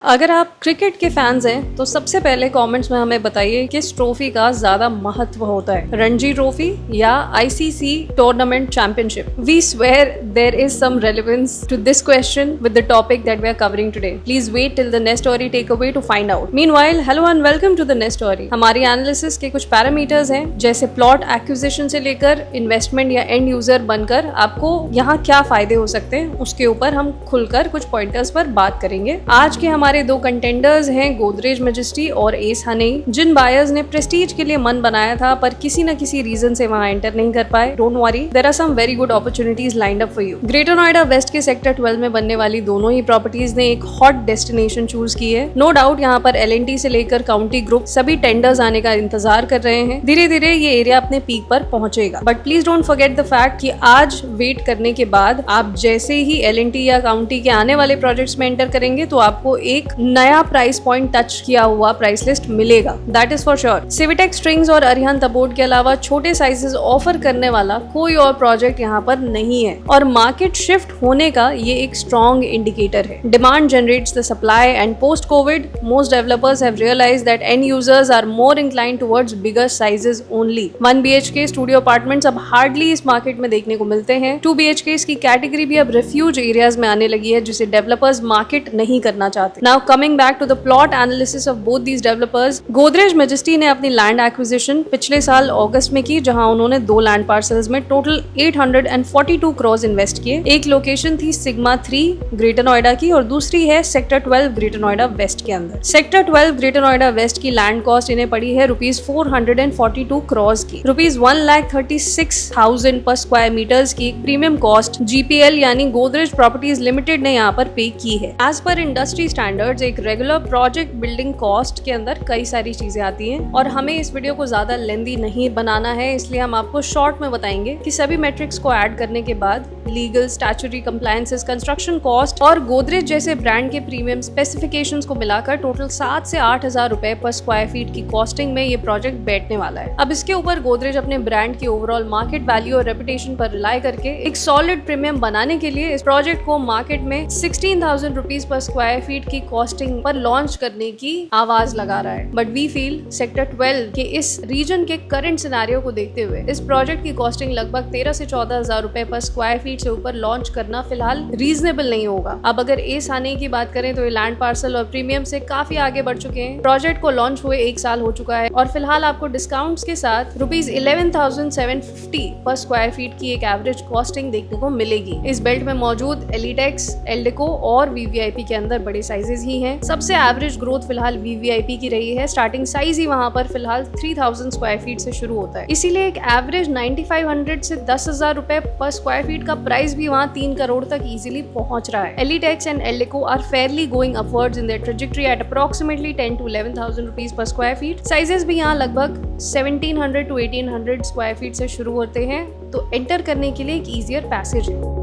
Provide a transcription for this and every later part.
अगर आप क्रिकेट के फैंस हैं तो सबसे पहले कमेंट्स में हमें बताइए किस ट्रॉफी का ज्यादा महत्व होता है, रणजी ट्रॉफी या ICC tournament championship. We swear there is some relevance to this question with the topic that we are covering today. Please wait till the next story take away to find out. Meanwhile, hello and welcome to the next story. हमारी analysis के कुछ parameters हैं, जैसे plot acquisition से लेकर investment या and user बनकर आपको यहाँ क्या फायदे हो सकते हैं, उसके ऊपर हम खुलकर कुछ पॉइंटर्स पर बात करेंगे। आज के हमारे दो कंटेंडर्स हैं गोदरेज मैजेस्टी और एस हनी, जिन बायर्स ने प्रेस्टीज के लिए मन बनाया था पर किसी न किसी रीजन से वहां एंटर नहीं कर पाए। Don't worry, there are some very good opportunities lined up for you. Greater Noida west के सेक्टर 12 में बनने वाली दोनों ही प्रॉपर्टीज ने एक हॉट डेस्टिनेशन चूज की है। नो डाउट यहाँ पर LNT से लेकर काउंटी ग्रुप सभी टेंडर्स आने का इंतजार कर रहे हैं। धीरे धीरे ये एरिया अपने पीक पर पहुंचेगा, but please don't forget the fact कि आज वेट करने के बाद आप जैसे ही LNT या काउंटी के आने वाले प्रोजेक्ट्स में एंटर करेंगे तो आपको एक नया प्राइस पॉइंट टच किया हुआ प्राइस लिस्ट मिलेगा, that is for sure. Civitech Strings और अरिहंत अबोर्ड के अलावा छोटे साइजेस ऑफर करने वाला कोई और प्रोजेक्ट यहाँ पर नहीं है, और मार्केट शिफ्ट होने का ये एक स्ट्रॉन्ग इंडिकेटर है। Demand generates the supply and post covid most developers have realised that end users are more inclined towards bigger sizes only. 1 BHK studio apartments अब हार्डली इस मार्केट में देखने को मिलते हैं। 2 BHK की कैटेगरी भी अब रिफ्यूज एरियाज में आने लगी है, जिसे डेवलपर्स मार्केट नहीं करना चाहते। Now coming back to the plot analysis of both these developers, Godrej Majesty ने अपनी लैंड एक्विजिशन पिछले साल अगस्त में की, जहां उन्होंने 2 लैंड पार्सल्स में टोटल 842 करोड़ इन्वेस्ट किए। एक लोकेशन थी सिग्मा 3 ग्रेटर नोएडा की और दूसरी है सेक्टर 12 ग्रेटर नोएडा वेस्ट के अंदर। सेक्टर 12 ग्रेटर नोएडा वेस्ट की लैंड कॉस्ट इन्हें पड़ी है ₹442 करोड़ की। ₹1,36,000 पर स्क्वायर मीटर्स की प्रीमियम कॉस्ट GPL यानी गोदरेज प्रॉपर्टीज लिमिटेड ने यहाँ पर पे की है। एज पर इंडस्ट्री स्टैंडर्ड्स एक रेगुलर प्रोजेक्ट बिल्डिंग कॉस्ट के अंदर कई सारी चीजें आती हैं, और हमें इस वीडियो को ज्यादा लेंदी नहीं बनाना है, इसलिए हम आपको शॉर्ट में बताएंगे कि सभी मैट्रिक्स को ऐड करने के बाद legal, statutory compliances, construction cost और गोदरेज जैसे ब्रांड के प्रीमियम स्पेसिफिकेशंस को मिलाकर टोटल 7 से 8 हजार रुपए पर स्क्वायर फीट की कॉस्टिंग में ये प्रोजेक्ट बैठने वाला है। अब इसके ऊपर गोदरेज अपने ब्रांड की ओवरऑल मार्केट वैल्यू और रेपुटेशन पर रिलाई करके एक सॉलिड प्रीमियम बनाने के लिए इस प्रोजेक्ट को मार्केट में 16,000 रुपीज पर स्क्वायर फीट की कॉस्टिंग पर लॉन्च करने की आवाज लगा रहा है। बट वी फील सेक्टर 12 के इस रीजन के करंट सिनेरियो को देखते हुए इस प्रोजेक्ट की कॉस्टिंग लगभग 13 से 14 हजार रुपए पर स्क्वायर फीट से ऊपर लॉन्च करना फिलहाल रीजनेबल नहीं होगा। अब अगर एस आने की बात करें तो ये लैंड पार्सल और प्रीमियम से काफी आगे बढ़ चुके हैं। प्रोजेक्ट को लॉन्च हुए 1 साल हो चुका है और फिलहाल आपको डिस्काउंट्स के साथ ₹11,750 पर स्क्वायर फीट की एक एवरेज कॉस्टिंग देखने को मिलेगी। इस बेल्ट में मौजूद एलिटेक्स, एल्डेको और VVIP के अंदर बड़े साइजेस ही हैं। सबसे एवरेज ग्रोथ फिलहाल VVIP की रही है। स्टार्टिंग साइज ही वहां पर फिलहाल 3000 स्क्वायर फीट से शुरू होता है, इसीलिए एक एवरेज 9500 से 10,000 रुपए पर स्क्वायर फीट का प्राइस भी वहां 3 करोड़ तक इजीली पहुंच रहा है। Elitex and Eldeco are fairly going upwards in their trajectory at approximately 10 to 11,000 rupees per square feet. Sizes भी यहाँ लगभग 1700 to 1800 स्क्वायर फीट से शुरू होते हैं, तो एंटर करने के लिए एक ईजियर पैसेज है।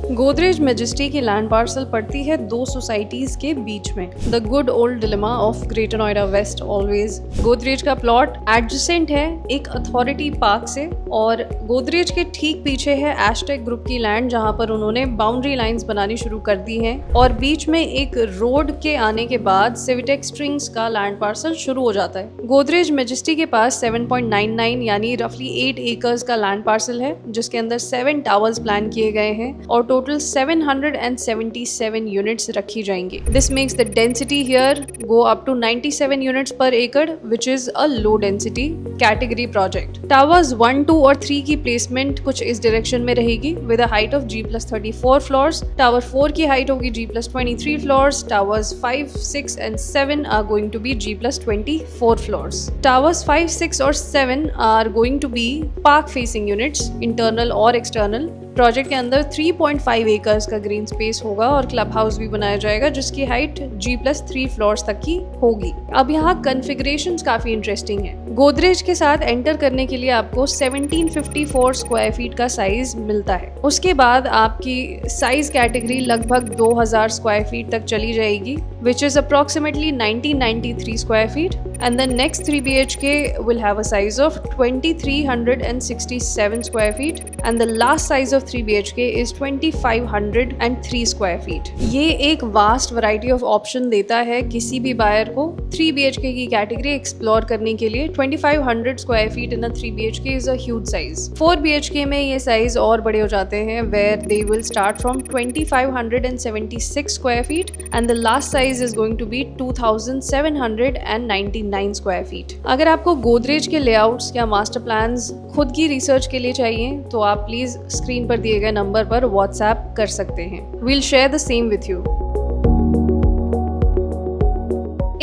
गोदरेज मैजेस्टी की लैंड पार्सल पड़ती है 2 सोसाइटीज के बीच में। The good old dilemma of greater Noida west always. Godrej का प्लॉट एडजेसेंट है एक अथॉरिटी पार्क से, और गोदरेज के ठीक पीछे है एशटेक ग्रुप की लैंड, जहां पर उन्होंने बाउंड्री लाइंस बनानी शुरू कर दी हैं, और बीच में एक रोड के आने के बाद सिविटेक स्ट्रिंग्स का लैंड पार्सल शुरू हो जाता है। गोदरेज मैजेस्टी के पास 7.99 यानी रफली 8 एकर्स का लैंड पार्सल है, जिसके अंदर 7 टावर्स प्लान किए गए हैं और टोटल 777 यूनिट्स रखी जाएंगी। This makes the density here go up to 97 units per एकड़, which is a low density category project. Towers 1, 2 और 3 की प्लेसमेंट कुछ इस डायरेक्शन में रहेगी, with a height of G+34 floors. Tower 4 की हाइट होगी G+23 floors. Towers 5, 6 and 7 are going to be G+24 floors. Towers 5, 6 और 7 are going to be park facing units, internal और एक्सटर्नल। प्रोजेक्ट के अंदर 3.5 एकर्स का green space होगा और club house भी बनाया जाएगा, जिसकी हाइट G+3 फ्लोर्स तक की होगी। अब यहाँ कॉन्फ़िगरेशंस काफी इंटरेस्टिंग है। गोदरेज के साथ एंटर करने के लिए आपको 1754 स्क्वायर फीट का साइज मिलता है। उसके बाद आपकी साइज कैटेगरी लगभग 2000 स्क्वायर फीट तक चली जाएगी, which is approximately 1993 square feet. and the next 3 BHK will have a size of 2367 square feet and the last size of 3 BHK is 2503 square feet. ये एक वास्ट वैरायटी ऑफ ऑप्शन देता है किसी भी buyer को 3 BHK की category explore करने के लिए. 2500 square feet in a 3 BHK is a huge size. 4 BHK में ये साइज और बड़े हो जाते हैं where they will start from 2576 square feet and the last size is going to be 2799 square feet. अगर आपको गोदरेज के लेआउट्स या मास्टर प्लान्स खुद की रिसर्च के लिए चाहिए तो आप प्लीज स्क्रीन पर दिए गए नंबर पर व्हाट्सएप कर सकते हैं. We'll share the same with you.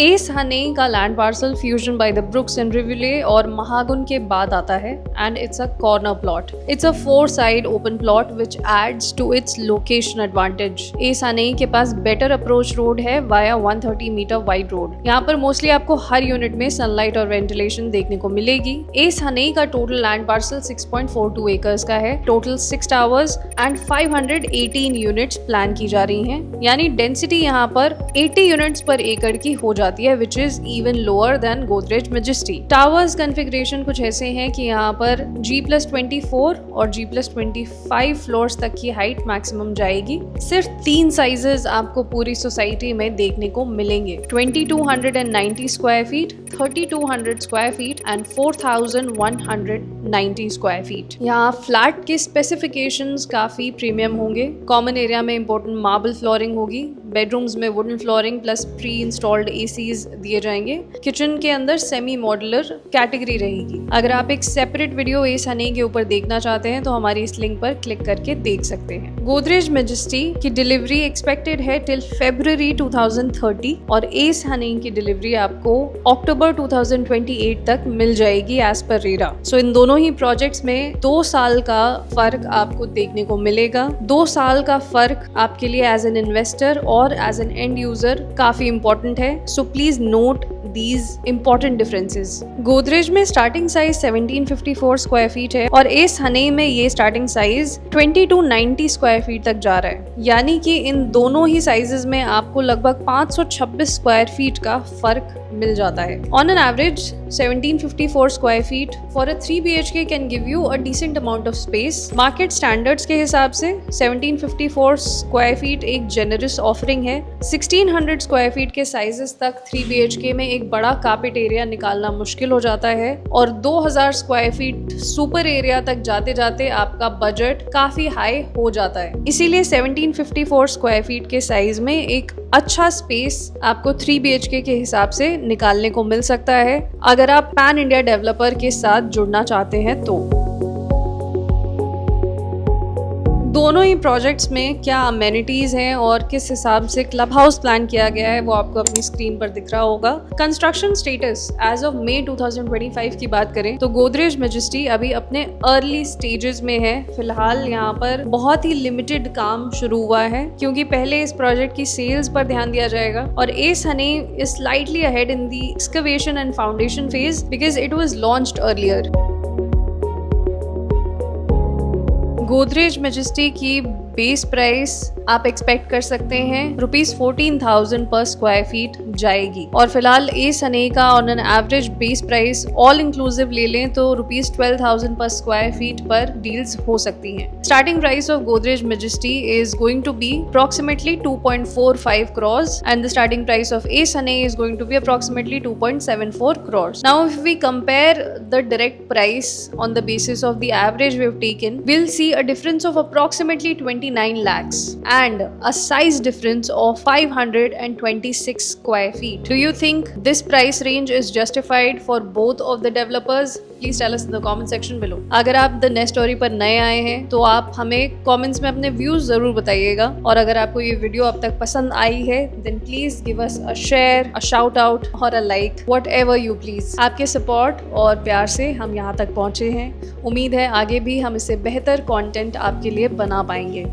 ACE Hanei का land parcel fusion by the Brooks and Rivulet और महागुन के बाद आता है and it's a corner plot. It's a 4 side open plot which adds to its location advantage. ACE Hanei के पास better approach road है via 130 metre wide road. यहाँ पर मोस्टली आपको हर यूनिट में सनलाइट और वेंटिलेशन देखने को मिलेगी. एस हनेई का टोटल लैंड पार्सल 6.42 एकर्स का है. Total 6 towers and 518 units plan की जा रही हैं. यानी डेंसिटी यहाँ पर 80 यूनिट्स पर एकड़ की हो जाती है which is even lower than Godrej majesty. Towers configuration कुछ ऐसे हैं कि यहाँ पर G+24 और G+25 फ्लोर्स तक की हाइट मैक्सिमम जाएगी. सिर्फ 3 साइजेस आपको पूरी सोसाइटी में देखने को मिलेंगे. 2290 square feet, 3200 square feet and 4190 square feet. यहाँ फ्लैट के स्पेसिफिकेशंस काफी प्रीमियम होंगे. कॉमन एरिया में इंपॉर्टेंट मार्बल फ्लोरिंग होगी. बेडरूम्स में wooden flooring plus pre installed ACs दिए जाएंगे. किचन के अंदर सेमी मॉड्यूलर कैटेगरी रहेगी. अगर आप एक सेपरेट वीडियो एस हनेई के ऊपर देखना चाहते हैं तो हमारी इस लिंक पर क्लिक करके देख सकते हैं. गोदरेज मेजेस्टी की डिलीवरी एक्सपेक्टेड है टिल February 2030 और एस हनेई की डिलीवरी आपको अक्टूबर 2028 तक मिल जाएगी एज पर रेरा. सो इन दोनों ही प्रोजेक्ट्स में 2 साल का फर्क आपको देखने को मिलेगा. 2 साल का फर्क आपके लिए एज एन इन्वेस्टर और एज एन एंड यूजर काफी इंपॉर्टेंट है. So please note these important differences. Godrej में स्टार्टिंग साइज 1754 स्क्वायर फीट है और एस हनेई में ये स्टार्टिंग साइज 2290 स्क्वायर फीट तक जा रहा है. यानी कि इन दोनों ही साइजेस में आपको लगभग 526 स्क्वायर फीट का फर्क मिल जाता है. On an average 1754 square feet for a 3 BHK can give you a decent amount of space. Market standards के हिसाब से 1754 स्क्वायर फीट एक जेनरस ऑफरिंग है. 1600 स्क्वायर फीट के साइजेस तक 3 BHK में एक बड़ा कार्पेट एरिया निकालना मुश्किल हो जाता है और 2000 स्क्वायर फीट सुपर एरिया तक जाते जाते आपका बजट काफी हाई हो जाता है. इसीलिए 1754 स्क्वायर फीट के साइज में एक अच्छा स्पेस आपको 3 BHK के हिसाब से निकालने को मिल सकता है अगर आप पैन इंडिया डेवलपर के साथ जुड़ना चाहते हैं तो. दोनों ही प्रोजेक्ट्स में क्या अमेनिटीज हैं और किस हिसाब से क्लब हाउस प्लान किया गया है वो आपको अपनी स्क्रीन पर दिख रहा होगा. Construction status as of May 2025 की बात करें तो गोदरेज मेजेस्टी अभी अपने अर्ली स्टेजेस में है. फिलहाल यहाँ पर बहुत ही लिमिटेड काम शुरू हुआ है क्योंकि पहले इस प्रोजेक्ट की सेल्स पर ध्यान दिया जाएगा और ACE Hanei is slightly ahead in the excavation and foundation phase because it was launched earlier. Godrej Majesty की बेस प्राइस आप एक्सपेक्ट कर सकते हैं ₹14,000 पर स्क्वायर फीट जाएगी और फिलहाल एस हनेई का on an average base price all inclusive ले लें तो ₹12,000 पर स्क्वायर फीट पर डील्स हो सकती हैं. Starting price of Godrej Majesty is going to be approximately 2.45 crores and the starting price of Ace Honey is going to be approximately 2.74 crores. Now if we compare the direct price on the basis of the average we have taken, we'll see a difference of approximately 29 lakhs and a size difference of 526 square feet. Do you think this price range is justified for both of the developers? Please tell us in the comment section below. अगर आप the nest story पर नए आए हैं तो आप हमें comments में अपने व्यूज जरूर बताइएगा और अगर आपको ये वीडियो अब तक पसंद आई है then please give us a share, a shout out और a like, whatever you please. आपके सपोर्ट और प्यार से हम यहाँ तक पहुँचे हैं. उम्मीद है आगे भी हम इससे बेहतर कंटेंट आपके लिए बना पाएंगे.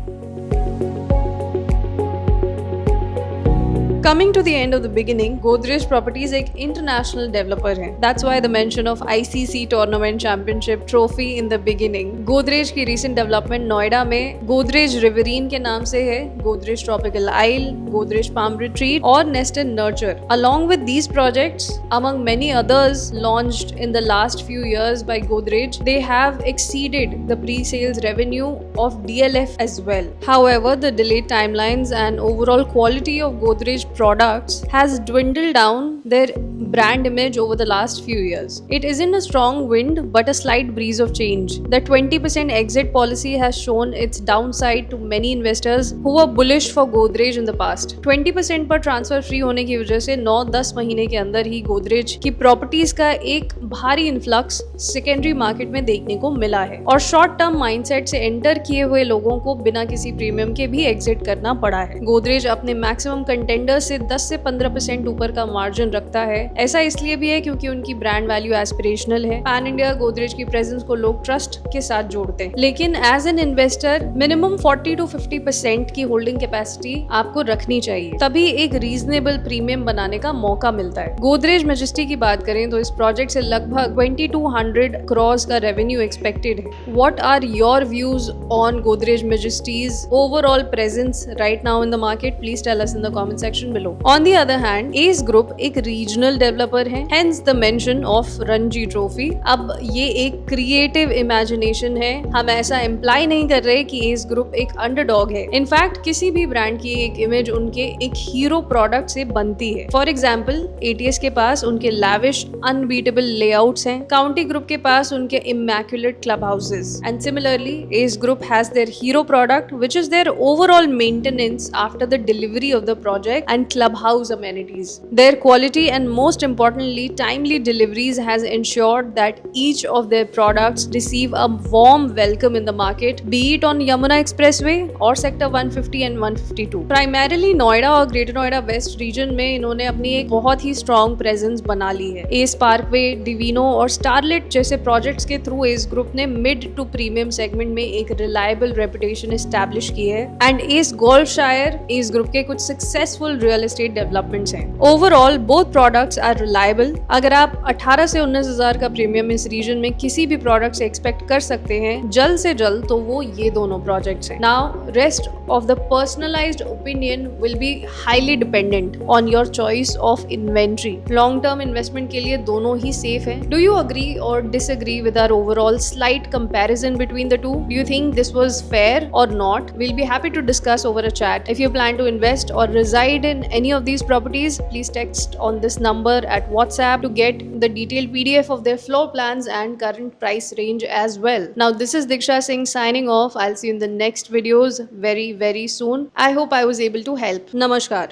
Coming to the end of the beginning, Godrej Properties एक international developer है. That's why the mention of ICC Tournament Championship Trophy in the beginning. Godrej की recent development नोएडा में Godrej Riverine के नाम से है, Godrej Tropical Isle, Godrej Palm Retreat और Nest and Nurture. Along with these projects, among many others launched in the last few years by Godrej, they have exceeded the pre-sales revenue of DLF as well. However, the delayed timelines and overall quality of Godrej products has dwindled down their brand image over the last few years. It isn't a strong wind but a slight breeze of change. The 20% exit policy has shown its downside to many investors who were bullish for Godrej in the past. 20% पर transfer free होने की वजह से 9-10 महीने के अंदर ही गोदरेज की properties का एक भारी इन्फ्लक्स सेकेंडरी मार्केट में देखने को मिला है और शॉर्ट टर्म माइंडसेट से एंटर किए हुए लोगों को बिना किसी प्रीमियम के भी एग्जिट करना पड़ा है। गोदरेज अपने मैक्सिमम कंटेंडर से 10 से 15% ऊपर का मार्जिन रखता है। ऐसा इसलिए भी है क्योंकि उनकी ब्रांड वैल्यू एस्पिरेशनल है। पैन इंडिया गोदरेज की प्रेजेंस को लोग ट्रस्ट के साथ जोड़ते हैं, लेकिन as an investor minimum 40 to 50% की होल्डिंग कैपेसिटी आपको रखनी चाहिए, तभी एक रीजनेबल प्रीमियम बनाने का मौका मिलता है। गोदरेज मैजेस्टी की बात करें तो इस प्रोजेक्ट से लगभग 2200 करोड़ का रेवेन्यू एक्सपेक्टेड है। What are your views on Godrej Majesty's overall presence right now in the market? Please tell us in the comment section below. On the other hand, Ace group एक रीजनल डेवलपर है, hence the mention of Ranji trophy. अब ये एक creative imagination है, हम ऐसा imply नहीं कर रहे कि एस ग्रुप एक अंडरडॉग है। इनफैक्ट किसी भी ब्रांड की एक इमेज उनके एक हीरो प्रोडक्ट से बनती है। फॉर एग्जाम्पल, एटीएस के पास उनके लैविश अनबीटेबल लेआउट्स हैं, काउंटी ग्रुप के पास उनके immaculate club houses, and similarly Ace group has their hero product which is their overall maintenance after the delivery of the project and club house amenities. Their quality and most importantly timely deliveries has ensured that each of their products receive a warm welcome in the market, be it on Yamuna Expressway or Sector 150 and 152. Primarily Noida और greater Noida west region में इन्होंने अपनी एक बहुत ही strong presence बना ली है। S Parkway, डिवीनो और starlet जैसे प्रोजेक्ट्स के थ्रू एस ग्रुप ने मिड टू प्रीमियम सेगमेंट में एक रिलायबल रेपुटेशन एस्टैब्लिश की है and Ace Goldshire Ace group के कुछ सक्सेसफुल रियल एस्टेट डेवलपमेंट्स हैं। Overall both products are reliable. अगर आप 18 से 19 हजार का प्रीमियम इस रीजन में किसी भी प्रोडक्ट से एक्सपेक्ट कर सकते हैं जल्द से जल्द, तो वो ये दोनों प्रोजेक्ट्स हैं। Now rest of the personalised opinion will be highly dependent on your choice of inventory. Long term investment के लिए दोनों ही सेफ है। Do you agree or disagree with our overall slight comparison between the two? Do you think this was fair or not? We'll be happy to discuss over a chat. If you plan to invest or reside in any of these properties, please text on this number at WhatsApp to get the detailed PDF of their floor plans and current price range as well. Now, this is Diksha Singh signing off. I'll see you in the next videos very soon. I hope I was able to help. Namaskar.